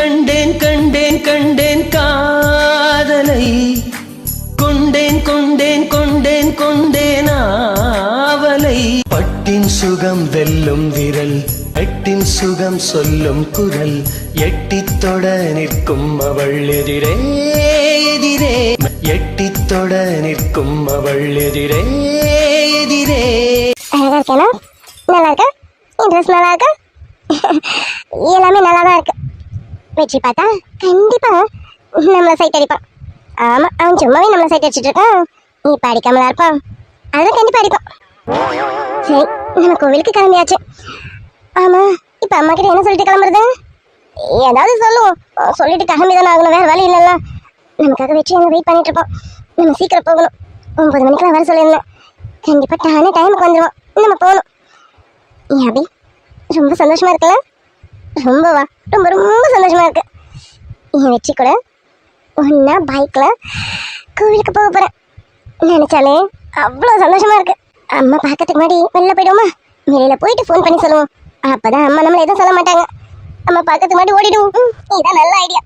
கண்டேன் கண்டேன் கண்டேன் காதலை கொண்டேன் கொண்டேன் கொண்டேன் கொண்டேன் ஆவலை பட்டின் சுகம் வெல்லும் விரல் எட்டின் சுகம் சொல்லும் குரல் எட்டித் தொட நிற்கும் அவள் எதிரே எதிரே எட்டித் தொட நிற்கும் அவள் எதிரே எதிரே. அழகா இருக்கேனா? நல்லா இருக்கா? இன்ட்ரெஸ்ட் நல்லா இருக்கா? எல்லாமே நல்லா தான் இருக்கு. வெற்றி பார்த்தா கண்டிப்பா நம்மளை சைட் அடிப்பான். ஆமா, அவன் சும்மாவே நம்மளை சைட் அடிச்சுட்டு இருக்கான். இப்ப அடிக்காமலா இருப்பான்? அதெல்லாம் கண்டிப்பா அடிப்பான். சரி, நம்ம கோவிலுக்கு கிளம்பியாச்சு. ஆமா, இப்ப அம்மா கிட்ட என்ன சொல்லிட்டு கிளம்புறது? ஏதாவது சொல்லுவோம், சொல்லிட்டு கிளம்பி தானே ஆகணும், வேற வழி இல்லைல்ல. நமக்காக வெற்றி அங்கே வெயிட் பண்ணிட்டு இருப்போம். நம்ம சீக்கிரம் போகணும். 9 மணிக்கெல்லாம் வர சொல்லியிருந்தேன். கண்டிப்பா டைமுக்கு வந்துடுவோம். நம்ம போகணும். ஏன் அபி, ரொம்ப சந்தோஷமா இருக்குல்ல? ரொம்பவா? ரொம்ப ரொம்ப சந்தோஷமா இருக்கு. என் வெற்றி கூட ஒன்னா பைக்ல கோவிலுக்கு போக போறேன் நினைச்சாலே அவ்வளோ சந்தோஷமா இருக்கு. அம்மா பார்க்கறதுக்கு முன்னாடி வெளில போயிடுவோமா? வெளியில போயிட்டு ஃபோன் பண்ணி சொல்லுவோம். அப்பதான் அம்மா நம்மள எதுவும் சொல்ல மாட்டாங்க. அம்மா பார்க்கறதுக்கு முன்னாடி ஓடிடுவோம். இதான் நல்ல ஐடியா.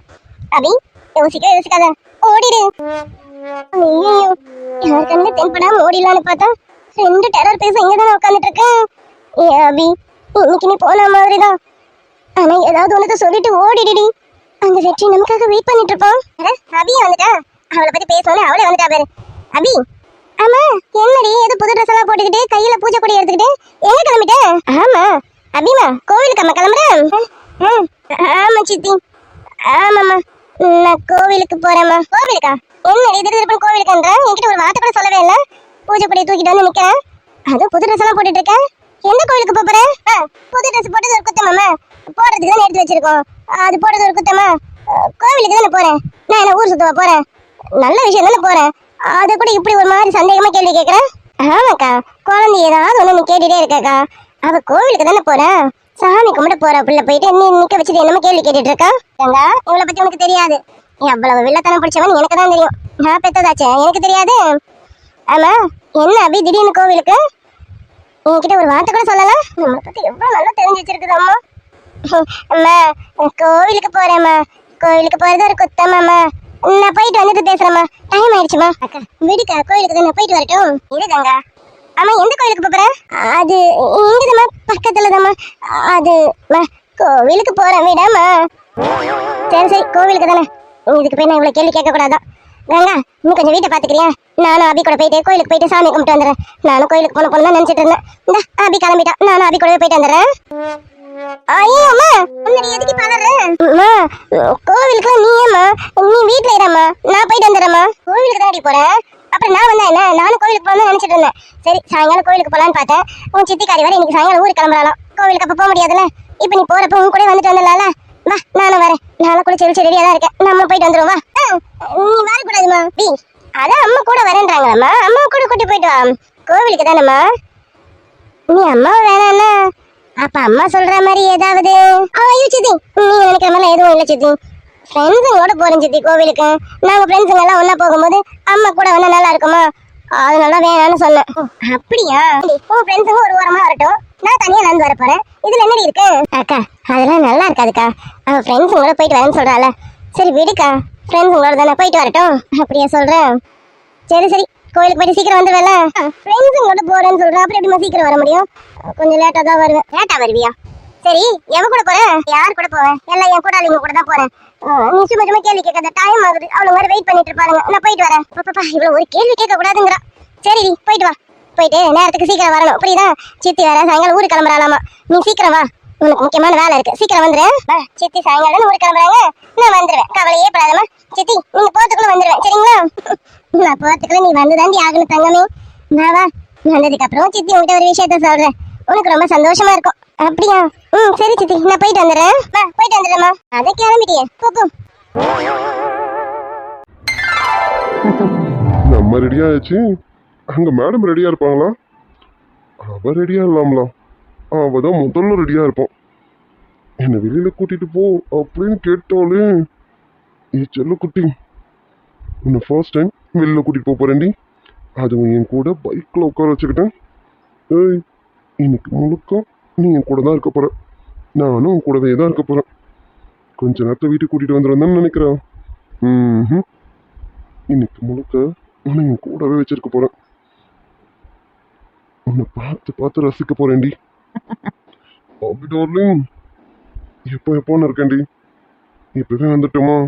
அபி, யோசிக்காத, ஓடிடு. ஐயோ, யார் கண்ணு தென்படாம ஓடிடலான்னு பார்த்தா 2 டெரர் பேச இங்க தானே உட்காந்துட்டு இருக்கேன். ஏ அபி, இன்னைக்கு நீ போன மாதிரிதான். ஆனா ஏதாவது ஒன்றத சொல்லிட்டு ஓடிடுடி. அங்க வெற்றி நமக்காக வெயிட் பண்ணிட்டு இருப்பான். அபியா வந்துட்டா? அவளை பத்தி பேசணும், அவளே வந்துட்டா பாரு. அபி, ஆமா, என்னடி ஏதோ புது ட்ரெஸ் எல்லாம் போட்டுக்கிட்டு கையில பூஜை கொடி எடுத்துக்கிட்டு எங்க கிளம்பிட்ட? ஆமா அபிமா, கோவிலுக்கு அம்மா கிளம்புறேன். ஆமா சித்தி, ஆமாம்மா, நான் கோவிலுக்கு போறேம்மா. கோவிலுக்கா? என்னடி திருப்பி கோவிலுக்குன்ற? என்கிட்ட ஒரு வார்த்தை கூட சொல்லவே இல்லை. பூஜை கொடியை தூக்கிட்டு வந்து நிக்கிறேன். அதுவும் புது ட்ரெஸ் எல்லாம் போட்டுட்டு இருக்கேன். எந்த கோவிலுக்கு போறேன்? புது ட்ரெஸ் போட்டது ஒரு குத்தமாம்மா, போடுறதுக்கு தானே எடுத்து வச்சிருக்கோம். அது போடுறது ஒரு குத்தமா? கோவிலுக்கு தானே போறேன். நான் என்ன ஊர் சுத்தவா போறேன்? நல்ல விஷயம் தானே போறேன். அதை கூட இப்படி ஒரு மாதிரி சந்தேகமா கேள்வி கேட்கிறேன். ஆமாக்கா, குழந்தை ஏதாவது ஒண்ணு கேட்டுட்டே இருக்காக்கா. அவ கோவிலுக்கு தானே போறேன், சாமி கும்பிட போற புள்ள போயிட்டு நீ நிக்க வச்சுட்டு என்னமோ கேள்வி கேட்டுட்டு இருக்கா. இவளை பத்தி உனக்கு தெரியாது. எவ்வளவு வில்லத்தனம் பிடிச்சவன் எனக்கு தான் தெரியும். நான் பெத்ததாச்சே, எனக்கு தெரியாது. ஆமா, என்ன அபி திடீர்னு கோவிலுக்கு? என்கிட்ட ஒரு வார்த்தை கூட சொல்லலாம். நம்மளை பத்தி எவ்வளவு நல்லா தெரிஞ்சு வச்சிருக்குது அம்மா. அம்மா, கோவிலுக்கு போறேம்மா. கோவிலுக்கு போறது ஒரு குத்தமாம்மா. நான் போயிட்டு வந்துட்டு பேசுறேம்மா. டைம் ஆயிடுச்சுமா. அக்கா விடுக்கா, கோவிலுக்கு தான் போயிட்டு வரட்டும். இருதாங்க. ஆமா, எந்த கோவிலுக்கு போறேன்? அது இங்கதாம்மா, பக்கத்துலதாம்மா. அது கோவிலுக்கு போறேன், விடாமா. சரி சரி, கோவிலுக்கு தானே. இதுக்கு போய் நான் இவ்வளவு கேள்வி கேட்க கூடாதான். கங்கா, நீ கொஞ்சம் வீட்டை பாத்துக்கிறியா? நானும் அபி கூட போயிட்டு கோயிலுக்கு போயிட்டு சாமி கும்பிட்டு வந்துடுறேன். நானும் கோயிலுக்கு போன நினைச்சிட்டு இருந்தேன். இந்த அபி கிளம்பிட்டா, நானும் அபி கூடவே போயிட்டு வந்துடுறேன். ஐயோ அம்மா, முன்னாடி எதுக்கு பதறேன்? கோவிலுக்கு நீ ஏம்மா? நீ வீட்டுல இருமா, நான் போயிட்டு வந்துடுறேம்மா. கோவிலுக்கு தாண்டி போறேன், அப்புறம் நான் வந்தா என்ன? நானும் கோவிலுக்கு போகணும்னு நினைச்சிட்டு இருந்தேன். சரி, சாயங்காலம் கோவிலுக்கு போலான்னு பார்த்தேன். உன் சித்திக்காரி வர இன்னைக்கு சாயங்காலம் ஊருக்கு கிளம்புறாளாம். கோவிலுக்கு அப்ப போக முடியாதுல்ல. இப்ப நீ போறப்ப உன் கூட வந்துட்டு வந்துடலாம்ல. வா, நானும் வரேன். நானும் கூட செல்சி ரெடியா தான் இருக்கேன். நம்ம போயிட்டு வந்துருவா. நீ வரக்கூடாதுமா. பி, அதான் அம்மா கூட வரேன்றாங்களாம்மா. அம்மா கூட கூட்டி போயிட்டு வா. கோவிலுக்கு தானேம்மா. நீ அம்மாவை வேணாம்னா அப்ப அம்மா சொல்ற மாதிரி ஏதாவது? ஐயோ சித்தி, நீங்க நினைக்கிற மாதிரி எதுவும் இல்லை சித்தி. ஃப்ரெண்ட்ஸுங்களோட போறேன் சித்தி கோவிலுக்கு. நாங்க ஃப்ரெண்ட்ஸுங்க எல்லாம் ஒன்னா போகும்போது அம்மா கூட வந்தா நல்லா இருக்குமா? அதனால வேணான்னு சொன்னேன். அப்படியா? உன் ஃப்ரெண்ட்ஸுங்க ஒரு ஓரமா வரட்டும், நான் தனியா நடந்து வர போறேன். இதுல என்னடி இருக்கு? அக்கா, அதெல்லாம் நல்லா இருக்காதுக்கா. அவன் ஃப்ரெண்ட்ஸுங்களோட போயிட்டு வரேன்னு சொல்றாள். சரி விடுக்கா, ஃப்ரெண்ட்ஸுங்களோட தானே போயிட்டு வரட்டும். அப்படியா சொல்றேன்? சரி சரி, கோயிலுக்கு போயிட்டு சீக்கிரம் வந்துடுவேல. ஃப்ரெண்ட்ஸுங்களோட போறேன்னு சொல்றேன், அப்புறம் எப்படிமா சீக்கிரம் வர முடியும்? கொஞ்சம் லேட்டா தான் வருவேன். லேட்டா வருவியா? சரி, எவன் கூட போறேன்? யார் கூட போவேன்? எல்லாம் என் கூட்டாளிங்க கூட தான் போறேன். நீ சும்மா சும்மா கேள்வி கேட்காத, டைம் ஆகுது. அவ்வளவு மாதிரி வெயிட் பண்ணிட்டு இருப்பாருங்க. நான் போயிட்டு வரேன். பாப்பா, இவ்வளவு ஒரு கேள்வி கேட்க கூடாதுங்கிறா. சரி, போயிட்டு வா. போயிட்டு நேரத்துக்கு சீக்கிரம் வரணும், புரியுதா? சித்தி வேற சாயங்காலம் ஊருக்கு கிளம்புறாளாமா. நீ சீக்கிரம் வா, உனக்கு முக்கியமான வேலை இருக்கு. சீக்கிரம் வந்துரு. சித்தி சாயங்காலம் ஊருக்கு கிளம்புறாங்க, நான் வந்துருவேன். கவலையே படாதம்மா. சித்தி, நீங்க போறதுக்குள்ள வந்துருவேன், சரிங்களா? நான் போறதுக்குள்ள நீ வந்து தாண்டி ஆகணும் தங்கமே. வா, வந்ததுக்கு அப்புறம் சித்தி உங்ககிட்ட ஒரு விஷயத்த சொல்றேன், உனக்கு ரொம்ப சந்தோஷமா இருக்கும். அப்படியா? சரி சித்தி, நான் போயிட்டு வந்துடுறேன். போயிட்டு வந்துடுறேம்மா. அதை கிளம்பிட்டியே, போ. நம்ம ரெடியா ஆச்சு. அங்க மேடம் ரெடியா இருப்பாங்களா? அவ ரெடியா இல்லாமலா? அவதான் முதல்ல ரெடியா இருப்போம். என்ன வெளியில கூட்டிட்டு போ அப்படின்னு கேட்டாலே, செல்ல குட்டி, உன்னை ஃபர்ஸ்ட் டைம் வெளியில கூட்டிட்டு போறேன்டி. அதுவும் என் கூட பைக்ல உட்கார வச்சுக்கிட்டேன். ஏய், இன்னைக்கு முழுக்க நீ என் கூட தான் இருக்க போற. நானும் உன் கூடவே தான் இருக்க போறேன். கொஞ்ச நேரத்தை வீட்டுக்கு கூட்டிட்டு வந்துடுவேன் நினைக்கிறேன். ம். இன்னைக்கு முழுக்க உன்னை என் கூடவே வச்சிருக்க போறேன். உன்னை பார்த்து பார்த்து ரசிக்க போறேன்டி. பாபி டார்லிங், எப்போன்னு இருக்கேன்டி. இப்பவே வந்துட்டோமா?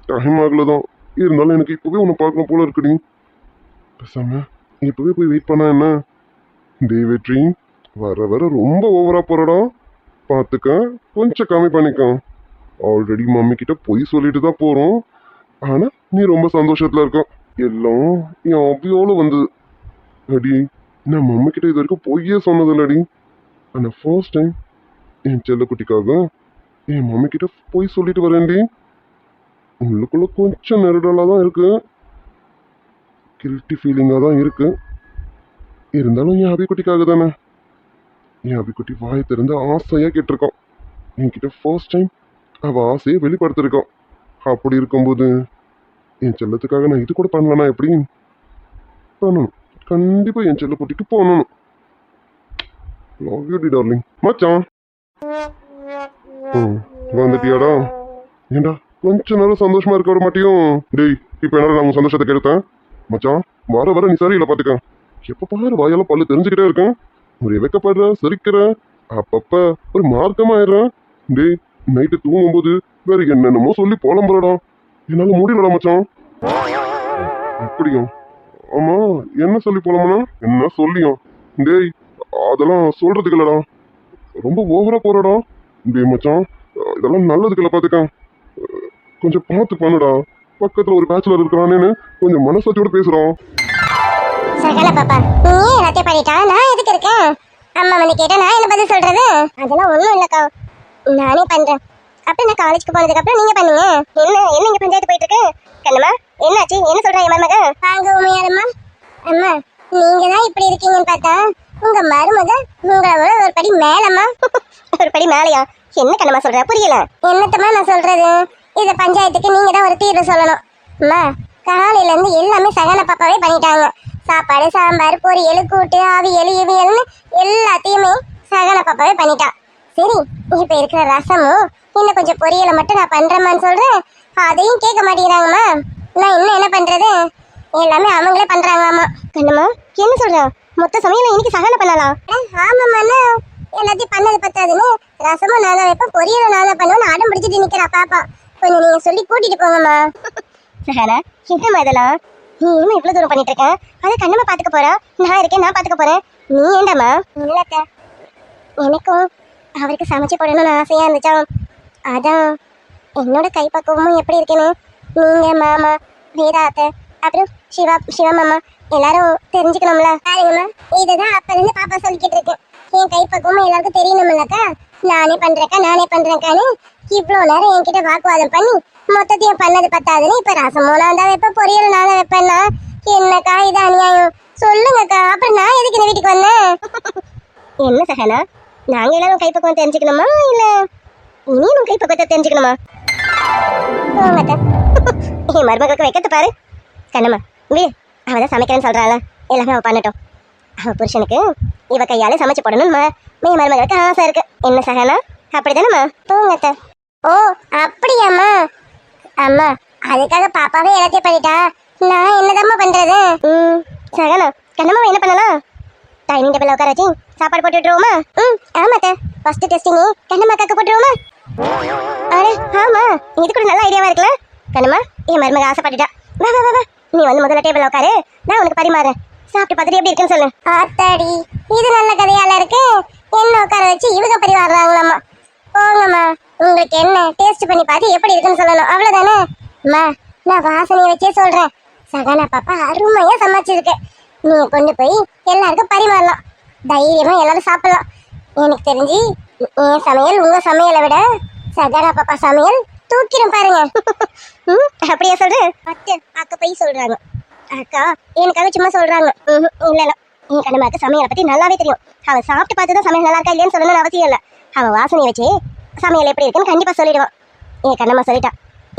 டைம் ஆகலதான். இருந்தாலும் எனக்கு இப்பவே உன்னை பார்க்கணும் போல இருக்குடி. பேசாம இப்பவே போய் வெயிட் பண்ணா என்ன? டே வெற்றி, வர வர ரொம்ப ஓவரா போறடா. பார்த்துக்க, கொஞ்சம் கம்மி பண்ணிக்க. ஆல்ரெடி மம்மி கிட்ட பொய் சொல்லிட்டு தான் போறோம். ஆனா நீ ரொம்ப சந்தோஷத்துல இருக்க. எல்லாம் என் அபியோல வந்தது. அடி, நான் மம்மி கிட்ட இது வரைக்கும் பொய்யே சொன்னதில்லடி. ஆனா ஃபர்ஸ்ட் டைம் என் செல்லக்குட்டிக்காக என் மம்மி கிட்ட பொய் சொல்லிட்டு வரேன்டி. உள்ளுக்குள்ள கொஞ்சம் நெருடலா தான் இருக்கு, கில்ட்டி ஃபீலிங்காக தான் இருக்கு. இருந்தாலும் என் அபிக்குட்டிக்காக தானே. என் அபிக்குட்டி வாயை திறந்து ஆசையாக கேட்டிருக்கான். என்கிட்ட ஃபர்ஸ்ட் டைம் அவள் ஆசையை வெளிப்படுத்திருக்கான். அப்படி இருக்கும்போது என் செல்லத்துக்காக நான் இது கூட பண்ணலனா எப்படி? பண்ணணும், கண்டிப்பாக என் செல்ல குட்டிக்கு போகணும். லவ் யூ டி டார்லிங். மச்சான், வந்துட்டியாடா? ஏண்டா கொஞ்ச நேரம் சந்தோஷமா இருக்க விட மாட்டியும்? டேய், இப்போ என்ன நான் உன் சந்தோஷத்தை கெடுத்தேன்? மச்சான், வர வர நீ சரியில்லை பார்த்துக்க. எப்போ பாரு வாயால பல்லு தெரிஞ்சுக்கிட்டே இருக்கேன். ஒரு வெக்கப்படுற, சிரிக்கிற, அப்பப்ப ஒரு மார்க்கமாயிடுறேன். டேய், நைட்டு தூங்கும்போது வேற என்னென்னமோ சொல்லி புலம்புறடா. என்னால முடியலடா மச்சான். அப்படியும்? ஆமா, என்ன சொல்லி புலம்புனா? என்ன சொல்லியும்? டேய், அதெல்லாம் சொல்றதுக்கு இல்லடா, ரொம்ப ஓவரா போறடா. டேய் மச்சான், இதெல்லாம் நல்லதுக்கு இல்லை பார்த்துக்க. கொஞ்சம் பார்த்து பண்ணுடா. பக்கத்துல ஒரு பேச்சுலர் இருக்கிறானேன்னு கொஞ்சம் மனசாட்சியோட பேசுறான். சகல பாப்பா, நீ எல்லாத்தையும் பண்ணிட்டா, நான் எதுக்கு இருக்கேன்? அம்மா வந்து கேட்டா நான் என்ன பதில் சொல்றது? அதெல்லாம் ஒண்ணும் இல்லக்கா, நானே பண்றேன். அப்படி நான் காலேஜ்க்கு போனதுக்கு அப்புறம் நீங்க பண்ணுங்க. என்ன இங்க பஞ்சாயத்து போயிட்டு இருக்கு? கண்ணம்மா, என்னாச்சு? என்ன சொல்றா என் மருமக? வாங்க உமையாரம்மா. அம்மா, நீங்க தான் இப்படி இருக்கீங்கன்னு பார்த்தா உங்க மருமக உங்களோட ஒரு படி மேலம்மா. ஒரு படி மேலையா? என்ன கண்ணம்மா சொல்ற? புரியல. என்னத்தம்மா நான் சொல்றது? இத பஞ்சாயத்துக்கு நீங்க தான் ஒரு தீர்வு சொல்லணும். அம்மா, காலையில இருந்து எல்லாமே சகன பாப்பாவே பண்ணிட்டாங்க. சாப்பாடு, சாம்பார், பொரியல், கூட்டு, அவியல், இவியல்னு எல்லாத்தையுமே சகன பாப்பாவே பண்ணிட்டான். சரி, இப்ப இருக்கிற ரசமும் இன்னும் கொஞ்சம் பொரியலை மட்டும் நான் பண்றேம்மான்னு சொல்றேன். அதையும் கேட்க மாட்டேங்கிறாங்கம்மா. நான் இன்னும் என்ன பண்றது? எல்லாமே அவங்களே பண்றாங்களாமா. கண்ணம்மா, என்ன சொல்ற? மொத்த சமையல இன்னைக்கு சகன பண்ணலாம்? ஆமாம்மா, எல்லாத்தையும் பண்ணது பத்தாதுன்னு ரசமும் நான் தான் வைப்பேன், பொரியலும் நான் தான் பண்ணுவேன்னு அடம் பிடிச்சிட்டு நிக்கிறா பாப்பா. கொஞ்சம் நீங்க சொல்லி கூட்டிட்டு போங்கம்மா. சகனா, என்னம்மா இதெல்லாம்? நீ என்ன இவ்வளவு தூரம் பண்ணிட்டு இருக்க? அதை கண்ணம்மா பாத்துக்க போறா, நான் இருக்கேன், நான் பாத்துக்க போறேன். நீ ஏண்டாமா? இல்லத்த, எனக்கும் அவருக்கு சமைச்சு போடணும்னு ஆசையா இருந்துச்சான். அதான் என்னோட கைப்பக்குவமும் எப்படி இருக்குன்னு நீங்க, மாமா, வேதாத்த, அப்புறம் சிவா மாமா எல்லாரும் தெரிஞ்சுக்கணும்ல. பாருங்கம்மா, இதுதான் அப்ப இருந்து பாப்பா சொல்லிக்கிட்டு இருக்கேன். என் கைப்பக்குவமும் எல்லாருக்கும் தெரியணும்லக்கா. நானே பண்றேன்க்கான்னு இவ்வளவு நேரம் என்கிட்ட வாக்குவாதம் பண்ணி மொத்தத்தையும் பண்ணது பத்தாதுன்னு இப்ப ரசமும் நான் தான் வைப்பேன், பொரியல் நான் தான் வைப்பேன்னா என்னக்கா இது அநியாயம்? சொல்லுங்கக்கா, அப்புறம் நான் எதுக்கு இந்த வீட்டுக்கு வந்தேன்? என்ன சகனா, நாங்க எல்லாரும் கைப்பக்குவம் தெரிஞ்சுக்கணுமா இல்ல நீனும் கைப்பக்குவத்தை தெரிஞ்சுக்கணுமா? என் மருமகளுக்கு வைக்கத்து பாரு. கண்ணம்மா, வீடு அவதான் சமைக்கிறேன்னு சொல்றாள், எல்லாமே அவ பண்ணட்டும். அவ புருஷனுக்கு இவ கையால சமைச்சு போடணும்மா என் மருமகளுக்கு ஆசை இருக்கு. என்ன சகனா, அப்படிதானம்மா? போங்கத்த. ஓ, அப்படியாம்மா? அம்மா, அதுக்காக பாப்பாவே எல்லாத்தையும் பண்ணிட்டா, நான் என்னதாம்மா பண்றது? சகனா, கண்ணம்மா என்ன பண்ணலாம்? டைனிங் டேபிள் உட்கார வச்சு சாப்பாடு போட்டு விட்டுருவோமா? ஆமாத்த, ஃபர்ஸ்ட் டெஸ்டிங் கண்ணம்மாக்காக்க போட்டுருவோமா? அடே ஆமா, இது கூட நல்ல ஐடியாவா இருக்குல்ல. கண்ணம்மா, என் மருமக ஆசைப்பட்டுட்டா. வா வா வா, நீ வந்து முதல்ல டேபிள் உட்காரு, நான் உனக்கு பரிமாறேன். சாப்பிட்டு பார்த்துட்டு எப்படி இருக்குன்னு சொல்லு. ஆத்தாடி, இது நல்ல கதையால இருக்கு. என்ன உட்கார வச்சு இவங்க பரிமாறுறாங்களாம்மா. போங்கம்மா, உங்களுக்கு என்ன டேஸ்ட் பண்ணி பார்த்து எப்படி இருக்குன்னு சொல்லணும், அவ்வளவுதானே? அம்மா, நான் வாசனையை வச்சே சொல்றேன், சகனா பாப்பா அருமையா சமைச்சிருக்கு. நீங்க கொண்டு போய் எல்லாருக்கும் பரிமாறலாம், தைரியமா எல்லாரும் சாப்பிடலாம். எனக்கு தெரிஞ்சு என் சமையல் உங்க சமையலை விட சகனா பாப்பா சமையல் தூக்கிடும் பாருங்க. அப்படியா சொல்றேன்? அக்கா போய் சொல்றாங்க. அக்கா எனக்காக சும்மா சொல்றாங்க. இல்ல இல்ல, என் கண்ணம்மாக்கு சமையலை பத்தி நல்லாவே தெரியும். அவ சாப்பிட்டு பார்த்துதான் சமையல் நல்லா இருக்கா இல்லையான்னு சொல்லணும்னு அவசியம் இல்லை. அவ வாசனை வச்சு சமையல் எப்படி இருக்குன்னு கண்டிப்பா சொல்லிடுவான். என் கண்ணம்மா சொல்லிட்டா,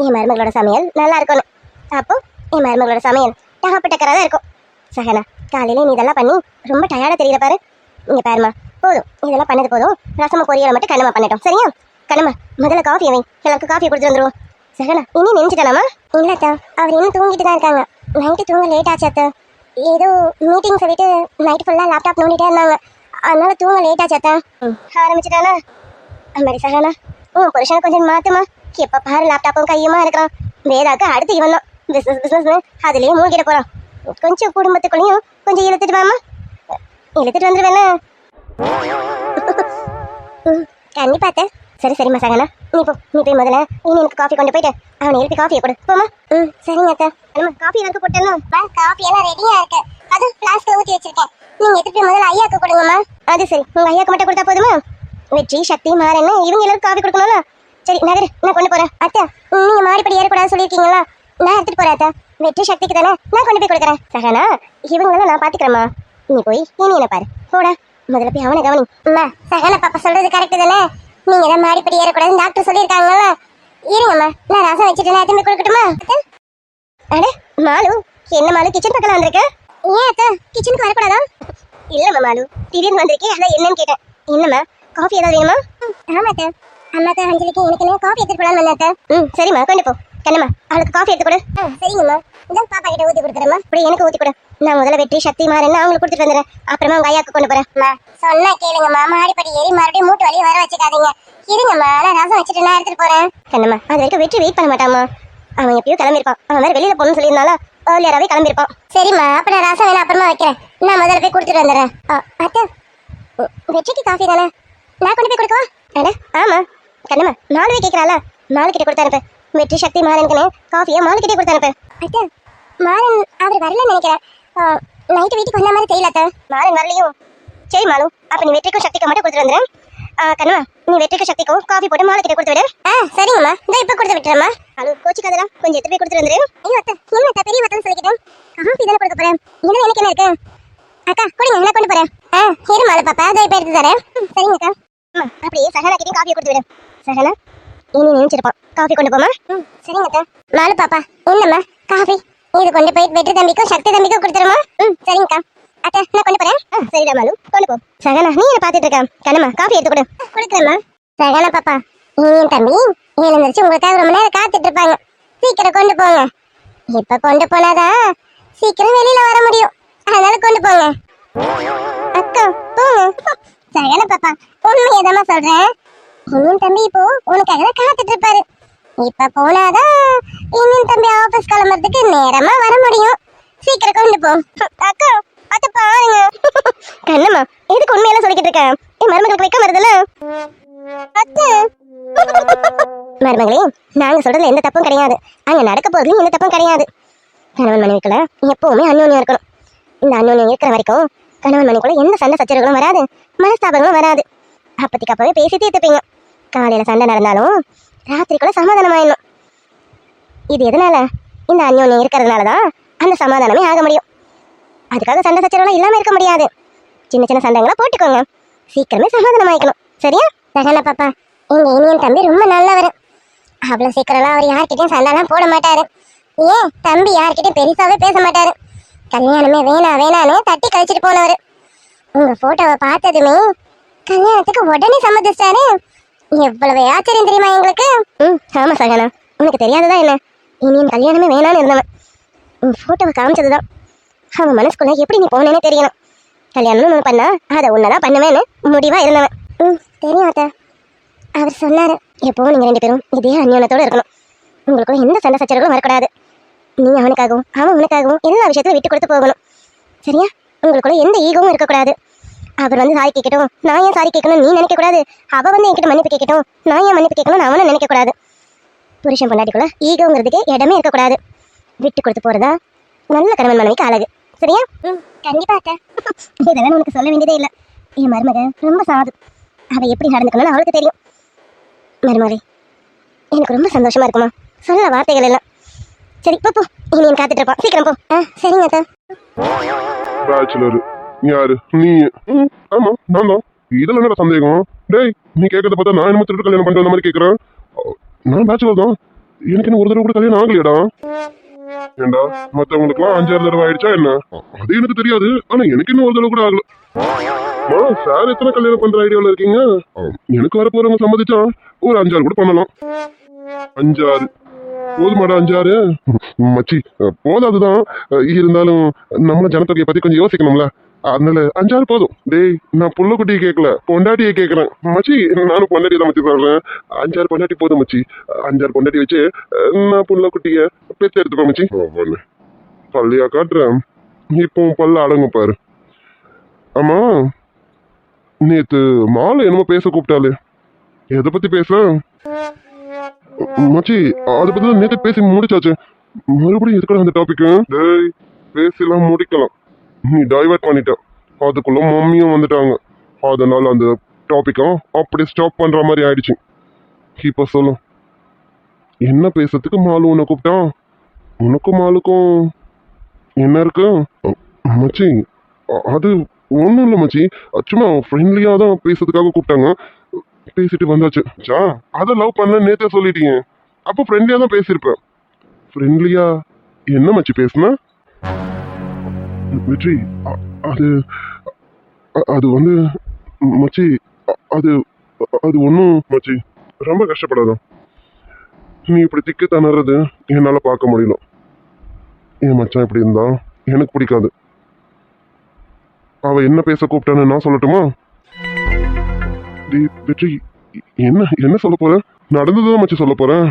என் மருமகளோட சமையல் நல்லா இருக்கும்னு. அப்போ என் மருமகளோட சமையல் டகப்பட்டக்கரா தான் இருக்கும். சகனா, காலையில நீ இதெல்லாம் பண்ணி ரொம்ப டயர்டா தெரியல பாரு. இங்க பாருமா, போதும், இதெல்லாம் பண்ணது போதும். ரசமும் பொரியலை மட்டும் கண்ணம்மா பண்ணட்டும், சரியா? கண்ணம்மா முதல்ல காஃபி வை, எல்லாருக்கும் காஃபி கொடுத்துட்டு வந்துருவோம். சகனா இனி நினைச்சிட்டாலாமா? இல்ல அத்தா, அவர் இன்னும் தூங்கிட்டு தான் இருக்காங்க. நைட்டு தூங்க லேட் ஆச்சு அத்தா. ஏதோ மீட்டிங் சொல்லிட்டு நைட்டு ஃபுல்லா லேப்டாப் நோண்டிட்டே இருந்தாங்க, அதனால தூங்க லேட் ஆச்சு அத்தா. ஆரம்பிச்சுட்டானா? அம்மாடி சகனா, உன் புருஷனை கொஞ்சம் மாத்துமா. எப்ப பாரு லேப்டாப்பும் கையுமா இருக்கிறான். வேதாக்கு அடுத்து இவன் தான் பிசினஸ் அதுலயே மூழ்கிட போறான். கொஞ்சம் குடும்பத்துக்குள்ளேயும் கொஞ்சம் இழுத்துட்டு வாமா. இழுத்துட்டு வந்துருவேண்ணா. கண்டிப்பா அத்தை. சரி சரிம்மா சகனா, நீ போ, நீ போய் முதல்ல இனி எனக்கு காஃபி கொண்டு போயிட்டு அவனை எழுப்பி காஃபியை கொடு போமா. சரிங்க அத்தை. அம்மா காஃபி எனக்கு போட்டேன்னா காஃபி எல்லாம் ரெடியா இருக்கு, அது பிளாஸ்க்ல ஊற்றி வச்சிருக்கேன். நீங்க எடுத்துட்டு முதல்ல ஐயாக்கு கொடுங்கம்மா. அது சரி, உங்க ஐயாக்கு மட்டும் கொடுத்தா போதுமா? வெற்றி சக்தி மாறன்னு இவங்க எல்லாரும் காஃபி கொடுக்கணும்ல. சரி நகரு, நான் கொண்டு போறேன். அத்தை நீங்க மாடிப்படி ஏறக்கூடாது சொல்லியிருக்கீங்களா, நான் எடுத்துட்டு போறேன் அத்தை. வெற்றி சக்திக்கு தானே நான் கொண்டு போய் கொடுக்குறேன். சகனா இவங்களெல்லாம் நான் பாத்துக்கிறேம்மா, நீ போய் இனி என்ன பாரு போடா. முதல்ல போய் அவனை கவனி. அம்மா சகனா பாப்பா சொல்றது கரெக்ட் தானே, நீங்க தான் மாடிப்படி ஏறக்கூடாதுன்னு டாக்டர் சொல்லியிருக்காங்கல்ல. இருங்கம்மா, நான் ரசம் வச்சுட்டு நான் திரும்பி கொடுக்கட்டுமா? அட மாலு, என்ன மாலு கிச்சன் பக்கம் வந்திருக்க? ஏன் அத்தை கிச்சனுக்கு வரக்கூடாதா? இல்லம்மா மாலு, திடீர்னு வந்திருக்கேன், அதான் என்னன்னு கேட்டேன். என்னம்மா காஃபி ஏதாவது வேணுமா? ஆமா அத்தை, அம்மாக்கு அஞ்சலிக்கு எனக்கு காஃபி எடுத்துட்டு போலான்னு வந்தேன் அத்தை. சரிம்மா கொண்டு போ. கண்ணம்மா அவளுக்கு காஃபி எடுத்து கொடு. சரிங்கம்மா, இதான் பாப்பா கிட்ட ஊற்றி கொடுத்துறேம்மா. இப்படி எனக்கு ஊற்றி கொடு, நான் முதல்ல வெற்றி சக்தி மாறன்னு அவங்களுக்கு கொடுத்துட்டு வந்துடுறேன். அப்புறமா உங்க ஐயாக்கு கொண்டு போறேன். சொன்னா கேளுங்கம்மா, மாடிப்படி ஏறி மறுபடியும் மூட்டு வலி வர வச்சுக்காதீங்க. இருங்கம்மா, நான் ரசம் வச்சுட்டு நான் எடுத்துட்டு போறேன். கண்ணம்மா அது வரைக்கும் வெற்றி வெயிட் பண்ண மாட்டாமா, அவன் எப்பயோ கிளம்பிருப்பான். அவன் வேற வெளியில போகணும்னு சொல்லியிருந்தாலும் ஏர்லியராகவே கிளம்பிருப்பான். சரிம்மா, அப்ப நான் ரசம் வேணா அப்புறமா வைக்கிறேன், நான் முதல்ல போய் கொடுத்துட்டு வந்துடுறேன். அத்தை வெற்றிக்கு காஃபி தானே, நான் கொண்டு போய் கொடுக்கவா? அட ஆமா கண்ணம்மா, மாலுவே கேட்கறாளா, மாலு கிட்ட கொடுத்து அனுப்பு. வெற்றி சக்தி மாறனுக்குன்னு காஃபியை மாலு கிட்டே கொடுத்து அனுப்பு. அத்தை மாறன் அவர் வரலன்னு நினைக்கிறேன், நைட்டு வீட்டுக்கு வந்த மாதிரி தெரியல அத்தை. மாறன் வரலையும்? சரி மாலு, அப்ப நீ வெற்றிக்கும் சக்திக்கும் மட்டும் கொடுத்துட்டு வந்துடுறேன். கண்ணம்மா நீ வெற்றிக்கும் சக்திக்கும் காஃபி போட்டு மாலு கிட்ட கொடுத்து விடு. சரிங்கம்மா, இந்த இப்ப கொடுத்து விட்டுறேம்மா. மாலு கோச்சிக்காதடா, கொஞ்சம் எடுத்து போய் கொடுத்துட்டு வந்துரு. ஐயோ அத்தை, என்ன அத்தை பெரிய வத்தல் சொல்லிக்கிட்டேன், காஃபி தானே கொடுக்க போறேன், இதுல எனக்கு என்ன இருக்கு? அக்கா கொடுங்க, நான் கொண்டு போறேன். சரி மாலு பாப்பா, அதை இப்ப எடுத்து தரேன். சரிங்க அக்கா. அப்படியே சகனா கிட்டயும் காஃபியை கொடுத்து விடு. சகனா இனி நினைச்சிருப்பான், காஃபி கொண்டு போமா. சரிங்க அக்கா. மாலு பாப்பா என்னம்மா காஃபி, இது கொண்டு போய் வெற்றி தம்பிக்கும் சக்தி தம்பிக்கும் கொடுத்துருமா. சரிங்கக்கா. அத்தை நான் கொண்டு போறேன். சரிடா மாலு கொண்டு போ. சகனா நீ என்ன பாத்துட்டு இருக்க, கண்ணம்மா காஃபி எடுத்து கொடு. கொடுக்குறேம்மா. சகனா பாப்பா என் தம்பி எழுந்திரிச்சு உங்களுக்காக ரொம்ப நேரம் காத்துட்டு இருப்பாங்க, சீக்கிரம் கொண்டு போங்க. இப்ப கொண்டு போனாதான் சீக்கிரம் வெளியில வர முடியும், அதனால கொண்டு போங்க. அக்கா போங்க. சகனா பாப்பா உண்மையதாம்மா சொல்றேன், இன்னும் தம்பி இப்போ உனக்காக தான் காத்துட்டு இருப்பாரு. இப்ப போனாதான் இன்னும் தம்பி ஆபீஸ் கிளம்புறதுக்கு நேரமா வர முடியும், சீக்கிரம் கொண்டு போ. அக்கா அத்தை பாருங்க. கண்ணம்மா எதுக்கு உண்மையெல்லாம் சொல்லிக்கிட்டு இருக்க, என் மருமகளுக்கு வைக்க வருதுல்ல. அத்தை மருமகளே, நாங்க சொல்றதுல எந்த தப்பும் கிடையாது, அங்க நடக்க போறதுலயும் எந்த தப்பும் கிடையாது. கணவன் மனைவிக்குள்ள எப்பவுமே அந்யோன்யம் இருக்கணும். இந்த அந்யோன்யம் இருக்கிற வரைக்கும் கணவன் மனைவிக்குள்ள எந்த சண்டை சச்சரவுகளும் வராது, மனஸ்தாபங்களும் வராது. அப்பத்திக்கு அப்பவே பேசி தீர்த்துப்பீங்க. காலையில சண்டை நடந்தாலும் ராத்திரிக்குள்ள சமாதானம் ஆயிடணும். இது எதனால? இந்த அந்யோன்யம் இருக்கிறதுனாலதான் அந்த சமாதானமே ஆக முடியும். அதுக்காக சண்டை சச்சரவுலாம் இல்லாம இருக்க முடியாது. சின்ன சின்ன சண்டைங்களா போட்டுக்கோங்க, சீக்கிரமே சமாதானம் ஆயிக்கணும். சரியா? சகனா பாப்பா எங்க இனியன் தம்பி ரொம்ப நல்லவர், அவ்வளவு சீக்கிரம்லாம் அவர் யார்கிட்டயும் சண்டைலாம் போட மாட்டாரு. ஏன் தம்பி யார்கிட்டயும் பெருசாவே பேச மாட்டாரு, கல்யாணமே வேணா வேணான்னு தட்டி கழிச்சிட்டு போனவர். உங்க போட்டோவை பார்த்ததுமே கல்யாணத்துக்கு உடனே சம்மதிச்சிட்டாரு. எவ்வளவு ஆச்சரியம் தெரியுமா எங்களுக்கு. ஆமா சகனா, உனக்கு தெரியாததா என்ன, இனியும் கல்யாணமே வேணான்னு இருந்தவன் உன் போட்டோவை காமிச்சதுதான் அவன் மனசுக்குள்ள எப்படி நீ போனேன்னு தெரியணும். கல்யாணம்னு ஒன்று பண்ணா அதை உன்னதான் பண்ணுவேன்னு முடிவா இருந்தவன். தெரியும் அத்தை, அவர் சொன்னாரு எப்பவும் நீங்க ரெண்டு பேரும் இதே அந்யோனத்தோட இருக்கணும், உங்களுக்குள்ள எந்த சண்டை சச்சரவுகளும் வரக்கூடாது. நீ அவனுக்காகவும் அவன் உனக்காகவும் எல்லா விஷயத்தையும் விட்டு கொடுத்து போகணும். சரியா? உங்களுக்குள்ள எந்த ஈகவும் இருக்கக்கூடாது. அவர் வந்து சாரி கேட்கட்டும், நான் ஏன் சாரி கேட்கணும் நீ நினைக்க கூடாது, அவ வந்து என்கிட்ட மன்னிப்பு கேட்கட்டும், நான் ஏன் மன்னிப்பு கேட்கணும் அவனை நினைக்க கூடாது. புருஷன் பொண்டாட்டிக்குள்ள ஈகோங்கிறதுக்கு இடமே இருக்கக்கூடாது. விட்டு கொடுத்து போறதா நல்ல கணவன் மனைவிக்கு அழகு. சரியா? கண்டிப்பா அத்தை. இதெல்லாம் உனக்கு சொல்ல வேண்டியதே இல்லை. என் மருமக ரொம்ப சாது, அவ எப்படி நடந்துக்கணும்னு அவளுக்கு தெரியும். மருமகளே எனக்கு ரொம்ப சந்தோஷமா இருக்குமா, சொல்ல வார்த்தைகள் எல்லாம். சரி போ போ, இனி என் காத்துட்டு இருப்பான், சீக்கிரம் போ. சரிங்க அத்தை. பேச்சுலர் யாரு நீ? ஆமா நான் தான். இதுல என்ன சந்தேகம்? டேய் நீ கேட்கறத பார்த்தா நான் என்ன திருட்டு கல்யாணம் பண்ணிட்டு வந்த மாதிரி கேட்கறேன். நான் பேச்சுலர் தான், எனக்கு என்ன ஒரு தடவை கூட கல்யாணம் ஆகலையடா. ஏண்டா மத்தவங்களுக்குலாம் 5-6 தடவை ஆயிடுச்சா என்ன? அது எனக்கு தெரியாது, ஆனா எனக்கு இன்னும் ஒரு தடவை கூட ஆகல. சார் எத்தனை கல்யாணம் பண்ற ஐடியாவில் இருக்கீங்க? எனக்கு வர போறவங்க சம்மதிச்சா ஒரு 5-6 கூட பண்ணலாம். 5-6 போதுமாடா? 5-6 மச்சி போதாதுதான். இருந்தாலும் நம்ம ஜனத்தொகையை பத்தி கொஞ்சம் யோசிக்கணும்ல, அதனால 5-6 போதும். டேய், நான் புள்ள குட்டியை கேட்கல, பொண்டாட்டியை கேட்கறேன் மச்சி. நானும் பொண்டாட்டி தான் மச்சி சொல்றேன். 5-6 பொண்டாட்டி போதும் மச்சி. 5-6 பொண்டாட்டி வச்சு நான் புள்ள குட்டிய பெற்று எடுத்துப்பேன் மச்சி. பள்ளியா காட்டுறேன், இப்போ பல்ல அடங்க பாரு. ஆமா, நேத்து மாலை என்னமோ பேச கூப்பிட்டாலே, எதை பத்தி பேச மச்சி? அதை பத்தி தான் நேத்து பேசி முடிச்சாச்சு. மறுபடியும் எதுக்கட அந்த டாபிக்? டேய், பேசலாம் முடிக்கலாம், நீ டைவர்ட் பண்ணிட்ட. அதுக்குள்ள மம்மியும் வந்துட்டாங்க. அதனால அந்த டாபிக்கும் அப்படி ஸ்டாப் பண்ற மாதிரி ஆயிடுச்சு. இப்ப சொல்லு, என்ன பேசுறதுக்கு மாலு உன்னை கூப்பிட்டான்? உனக்கும் மாலுக்கும் என்ன இருக்கு மச்சி? அது ஒன்றும் இல்லை மச்சி, சும்மா ஃப்ரெண்ட்லியாக தான் பேசுறதுக்காக கூப்பிட்டாங்க. பேசிட்டு வந்தாச்சு. அதை லவ் பண்ண நேத்தே சொல்லிட்டீங்க, அப்போ ஃப்ரெண்ட்லியாக தான் பேசியிருப்பேன். ஃப்ரெண்ட்லியா என்ன மச்சி பேசுன? வெற்றி, அது அது வந்து மச்சி, அது அது ஒன்றும் மச்சி, ரொம்ப கஷ்டப்படாதான். நீ இப்படி திக்கு தணறது என்னால் பார்க்க முடியல. என் மச்சான் இப்படி இருந்தா எனக்கு பிடிக்காது. அவ என்ன பேச கூப்பிட்டான்னு நான் சொல்லட்டுமா? வெற்றி, என்ன என்ன சொல்ல போற? நடந்ததுதான் மச்சி சொல்ல போறேன்.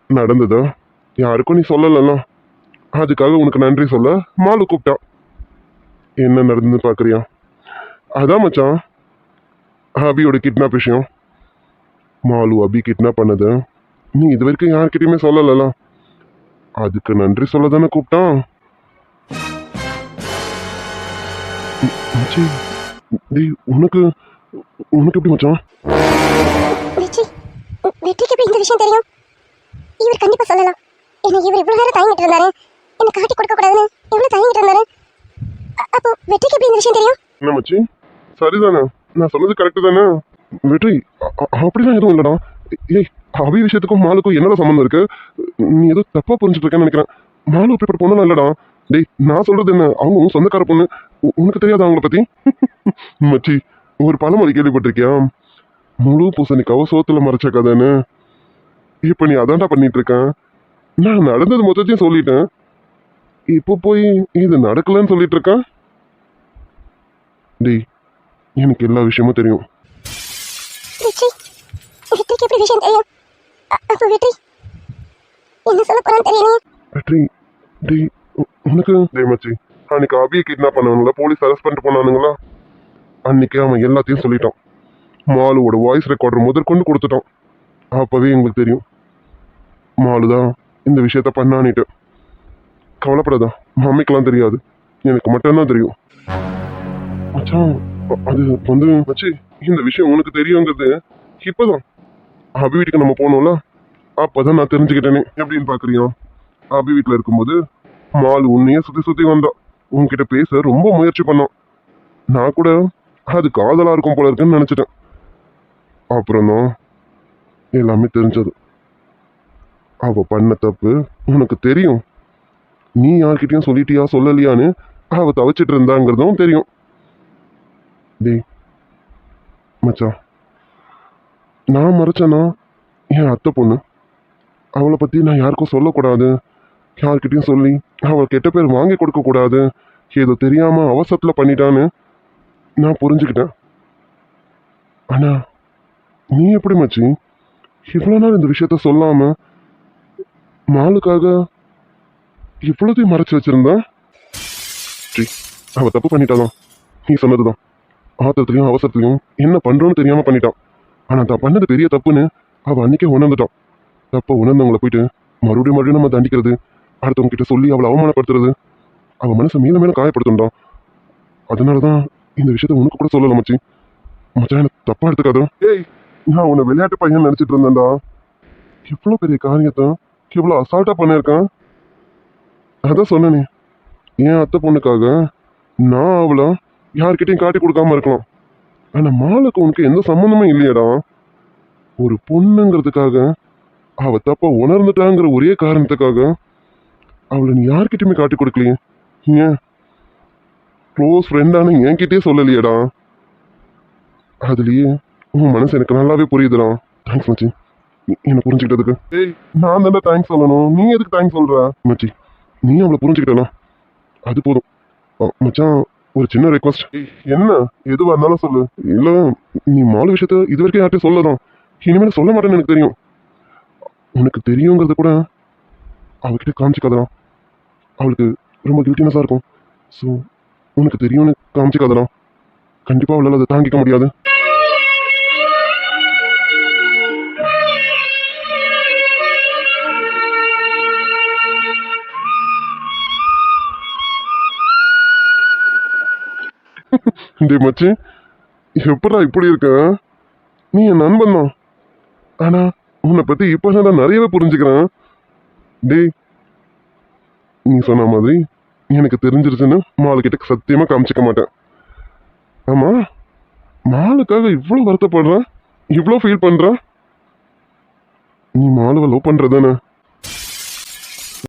நடந்ததா யாருக்கும் நீ சொல்லலன்னா, அதுக்காக உனக்கு நன்றி சொல்ல மாலு கூப்பிட்டா. என்ன நடந்ததுன்னு பாக்குறியா? அதான் மச்சான், அபியோட கிட்னாப் விஷயம். மாலு அபி கிட்னாப் பண்ணது நீ இது வரைக்கும் யார்கிட்டயுமே சொல்லல, அதுக்கு நன்றி சொல்ல தானே கூப்பிட்டான். மச்சி, டேய், உனக்கு உனக்கு எப்படி மச்சான்? வெற்றிக்கு எப்படி இந்த விஷயம் தெரியும்? இவர் கண்டிப்பா சொல்லலாம். என்ன இவர் இவ்வளவு நேரம் தயங்கிட்டு இருந்தாரு, என்ன காட்டி கொடுக்க கூடாதுன்னு எவ்வளவு தயங்கிட்டு இருந்தாரு. அப்போ வெற்றிக்கு எப்படி இந்த விஷயம் தெரியும்? என்ன மச்சி, சரிதானே? நான் சொன்னது கரெக்டு தானே? வெற்றி, அப்படிலாம் எதுவும் இல்லடா. ஏய், அபி விஷயத்துக்கும் மாலுக்கும் என்னடா சம்மந்தம் இருக்கு? நீ ஏதோ தப்பா புரிஞ்சுட்டு இருக்கேன்னு நினைக்கிறேன். மாலு அப்படிப்பட்ட பொண்ணுலாம் இல்லடா. டேய், நான் சொல்றது என்ன, அவங்க உன் சொந்தக்கார பொண்ணு. உனக்கு தெரியாதா அவங்கள பத்தி? மச்சி, ஒரு பழமொழி கேள்விப்பட்டிருக்கியா? முழு பூசணிக்காவோ சோத்துல மறைச்ச கதைன்னு. இப்ப நீ அதான்டா பண்ணிட்டு இருக்கேன். நான் நடந்தது மொத்தத்தையும் சொல்லிட்டேன், இப்போ போய் இது நடக்கலன்னு சொல்லிட்டு இருக்கேன். டேய், எனக்கு எல்லா விஷயமும் தெரியும். வெற்றிக்கு எப்படி விஷயம் தெரியும்? அப்போ வெற்றி என்ன சொல்ல போறான்னு தெரியலையே. வெற்றி, டேய், உனக்கு டேய் மச்சி, அன்னைக்கு அபியை கிட்னாப் பண்ணவங்கள போலீஸ் அரெஸ்ட் பண்ணிட்டு போனானுங்களா? அன்னைக்கு அவன் எல்லாத்தையும் சொல்லிட்டான். மாலுவோட வாய்ஸ் ரெக்கார்டர் முதற்கொண்டு கொடுத்துட்டான். அப்பவே எங்களுக்கு தெரியும் மாலு தான் இந்த விஷயத்த பண்ணானிட்டு. கவலைப்படாதா, மம்மிக்கெல்லாம் தெரியாது, எனக்கு மட்டும்தான் தெரியும். மச்சான், அது வந்து மச்சி, இந்த விஷயம் உனக்கு தெரியுங்கிறது இப்பதான் அபி வீட்டுக்கு நம்ம போனோம்ல, அப்பதான் நான் தெரிஞ்சுக்கிட்டேனே. எப்படின்னு பாக்குறியா? அபி வீட்டுல இருக்கும்போது மாலு உன்னையே சுத்தி சுத்தி வந்தா, உன்கிட்ட பேச ரொம்ப முயற்சி பண்ணான். நான் கூட அது காதலா இருக்கும் போல இருக்குன்னு நினைச்சிட்டேன். அப்புறம் தான் எல்லாமே தெரிஞ்சது. அவ பண்ண தப்பு உனக்கு தெரியும். நீ யார்கிட்டயும் சொல்லிட்டியா சொல்லலையான்னு அவ தவிச்சிட்டு இருந்தாங்கிறதும் தெரியும். டேய் மச்சான், நான் மறைச்சேன்னா என் அத்தை பொண்ணு, அவளை பத்தி நான் யாருக்கும் சொல்லக்கூடாது, யார்கிட்டயும் சொல்லி அவள் கெட்ட பேர் வாங்கி கொடுக்க கூடாது, ஏதோ தெரியாம அவசரத்துல பண்ணிட்டான்னு நான் புரிஞ்சுக்கிட்டேன். ஆனா நீ எப்படி மச்சி இவ்வளவு நாள் இந்த விஷயத்த சொல்லாம மாலுக்காக இவ்வளோத்தையும் மறைச்சு வச்சிருந்தா? அவ தப்பு பண்ணிட்டாதான், நீ சொன்னதுதான். ஆத்திரத்துலயும் அவசரத்துலயும் என்ன பண்றோன்னு தெரியாம பண்ணிட்டான். ஆனா தான் பண்ணது பெரிய தப்புன்னு அவ அன்னைக்கே உணர்ந்துட்டான். தப்ப உணர்ந்தவங்களை போயிட்டு மறுபடியும் நம்ம தண்டிக்கிறது, அடுத்தவங்க கிட்ட சொல்லி அவளை அவமானப்படுத்துறது, அவ மனசை மேல மேல காயப்படுத்துட்டான். அதனாலதான் இந்த விஷயத்த உனக்கு கூட சொல்லல மச்சி. மச்சான், எனக்கு தப்பா எடுத்துக்காது. ஏய், நான் உன்னை விளையாட்டு பையன் நினைச்சிட்டு இருந்தேன்டா. எவ்வளவு பெரிய காரியத்தை எவ்வளவு அசால்ட்டா பண்ணிருக்கான். அதான் சொன்னனே, என் அத்தை பொண்ணுக்காக நான் அவளை யார்கிட்டையும் காட்டி கொடுக்காம இருக்கலாம். ஆனா மாலுக்கு உனக்கு எந்த சம்மந்தமும் இல்லையடா. ஒரு பொண்ணுங்கிறதுக்காக அவ தப்ப உணர்ந்துட்டாங்கிற ஒரே காரணத்துக்காக அவளை நீ யார்கிட்டயுமே காட்டி கொடுக்கலையே. ஏன் க்ளோஸ் ஃப்ரெண்டானு என்கிட்டயே சொல்லலையேடா. அதுலயே உன் மனசு எனக்கு நல்லாவே புரியுதுடா. தேங்க்ஸ் மச்சி, என்னை புரிஞ்சுக்கிட்டதுக்கு. ஏய், நான் தானே தேங்க்ஸ் சொல்லணும், நீ எதுக்கு தேங்க்ஸ் சொல்ற? மச்சி, நீ அவளை புரிஞ்சுக்கிட்டலாம், அது போதும். மச்சான், ஒரு சின்ன ரெக்வஸ்ட். என்ன? எதுவா இருந்தாலும் சொல்லு. இல்ல, நீ மாலு விஷயத்த இது வரைக்கும் யார்கிட்டயும் சொல்லதான், இனிமேல் சொல்ல மாட்டேன்னு எனக்கு தெரியும். உனக்கு தெரியுங்கிறத கூட அவகிட்ட காமிச்சிக்காதடா. அவளுக்கு ரொம்ப கில்ட்டினஸாக இருக்கும். ஸோ உனக்கு தெரியும்னு காமிச்சிக்காதடா. கண்டிப்பாக அவளால் அதை தாங்கிக்க முடியாது. டேய் மச்சி, எப்படா இப்படி இருக்க? நீ என் நண்பன் தான், ஆனா உன்னை பத்தி இப்போ நான் நிறையவே புரிஞ்சுக்கிறேன். டேய், நீ சொன்ன மாதிரி எனக்கு தெரிஞ்சிருச்சுன்னு மாலுக்கிட்ட சத்தியமா காமிச்சிக்க மாட்டேன். ஆமா, மாலுக்காக இவ்வளோ வருத்தப்படுற, இவ்வளோ ஃபீல் பண்ற? நீ மாலுவை லவ் பண்றதானே?